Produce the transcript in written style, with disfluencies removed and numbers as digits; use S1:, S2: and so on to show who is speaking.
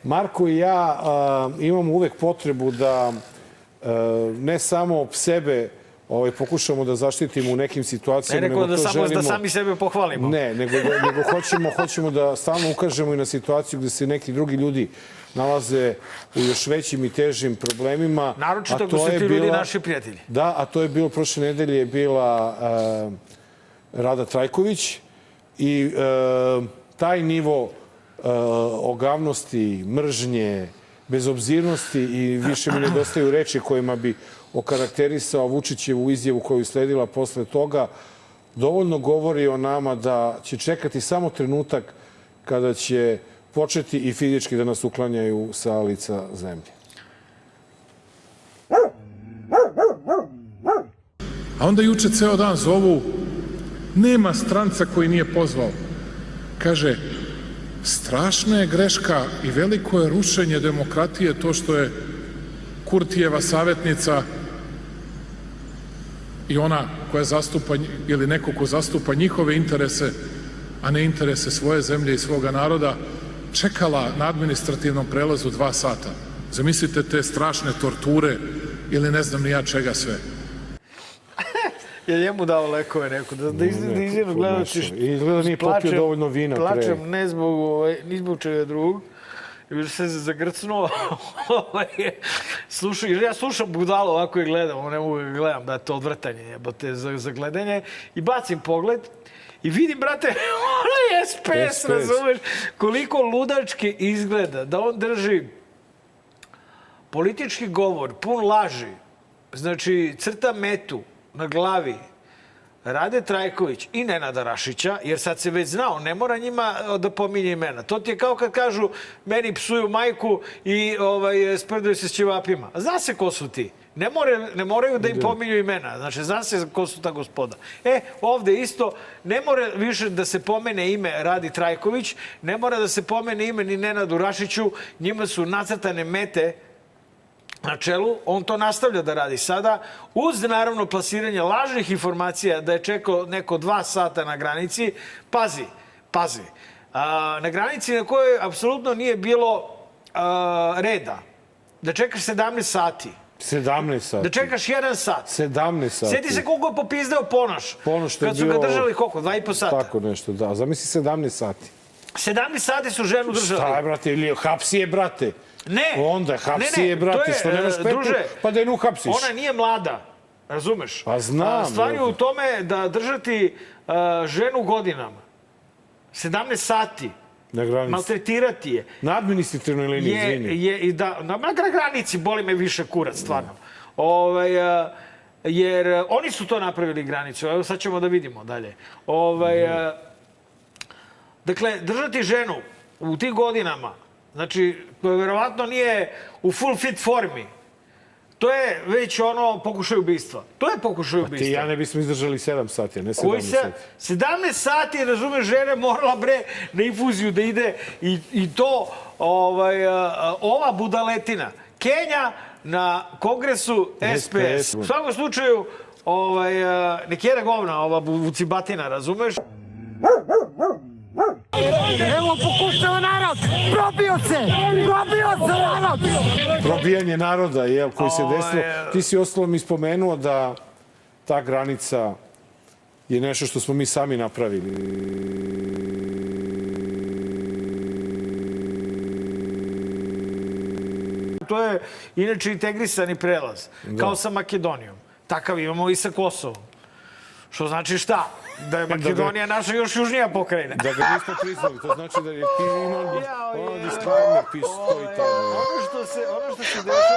S1: Marko i ja imamo uvek potrebu da ne samo sebe pokušamo da zaštitimo u nekim situacijama.
S2: Ne rekao da samo da sami sebe pohvalimo.
S1: Ne, nego hoćemo da stalno ukažemo i na situaciju gde se neki drugi ljudi nalaze u još većim i težim problemima.
S2: Naročito ako su ti ljudi naši prijatelji.
S1: Da, a to je bilo prošle nedelje je bila Rada Trajković i taj nivo ogavnosti, mržnje, bezobzirnosti i više mi nedostaju reči kojima bi okarakterisao Vučićevu izjavu koju je sledila posle toga, dovoljno govori o nama da će čekati samo trenutak kada će početi i fizički da nas uklanjaju sa lica zemlje.
S3: A onda juče ceo dan zovu, nema stranca koji nije pozvao. Kaže, strašna je greška i veliko je rušenje demokratije to što je Kurtijeva savjetnica i ona koja zastupa, ili neko ko zastupa njihove interese, a ne interese svoje zemlje i svoga naroda, čekala na administrativnom prelazu 2 sata. Zamislite te strašne torture ili ne znam ni ja čega sve.
S2: Je njemu dao lekove neko, da izvijenu gledati što
S1: izgleda nije popio dovoljno vina pre.
S2: Plačem ni zbog čega drugog. I se zagrcnuo. Ja slušam budalo ovako i gledam, ne mogu ga gledam, da je to odvrtanje jebote za gledanje. I bacim pogled i vidim, brate, onaj SPS, razumeš, koliko ludački izgleda, da on drži politički govor, pun laži, znači crta metu na glavi Rade Trajković i Nenada Rašića, jer sad se već znao, ne mora njima da pominje imena. To ti je kao kad kažu meni psuju majku i sprdaju se s ćevapima. Zna se ko su ti. Ne moraju da im pominju imena. Znači, zna se ko su ta gospoda. Ovde isto, ne mora više da se pomene ime Radi Trajković, ne mora da se pomene ime ni Nenadu Rašiću, njima su nacrtane mete na čelu, on to nastavlja da radi sada, uz naravno plasiranje lažnih informacija da je čekao neko 2 sata na granici. Pazi, na granici na kojoj apsolutno nije bilo reda. Da čekaš 17 sati.
S1: 17 sati.
S2: Da čekaš 1 sat.
S1: 17 sati.
S2: Sjeti se koliko je popizdeo Ponoš. Kad su ga držali koliko? 2,5 sata.
S1: Tako nešto, da. Zamisli 17 sati.
S2: 17 sati su ženu držali.
S1: Šta je, brate? Ili hapsi je, brate?
S2: Ne.
S1: Onda, hapsi je, brate. Što nemaš petu, pa da je ne uhapsiš.
S2: Ona nije mlada, razumeš?
S1: Pa znam.
S2: Stvar je u tome da držati ženu godinama. 17 sati.
S1: Na granici.
S2: Maltretirati je.
S1: Na administrativnoj liniji, izvini.
S2: Na granici boli me više kurac, stvarno. Jer oni su to napravili granicu. Evo sad ćemo da vidimo dalje. Dakle, držati ženu u tih godinama, znači, koja verovatno nije u full fit formi, to je već pokušaj ubistva. To je pokušaj ubistva.
S1: Ti i ja ne bismo izdržali 7 sati, a ne 17 sati.
S2: 17 sati, razumeš, žena morala na infuziju da ide i to, ova budaletina, Kenja na kongresu SPS. U svakom slučaju, nek jede govna, ova vucibatina, razumeš?
S4: Evo pokušava narod, probio se narod.
S1: Probijanje naroda, koji se desilo. Ti si ostalom ispomenuo da ta granica je nešto što smo mi sami napravili.
S2: To je inače integrisani prelaz, kao sa Makedonijom. Takav imamo i sa Kosovom. Što znači šta? Da je Makedonija naša još južnija pokrajina.
S1: Da ga niste priznali, to znači da je ti imao disclaimer, stoji tamo.
S2: Ono što se dešava...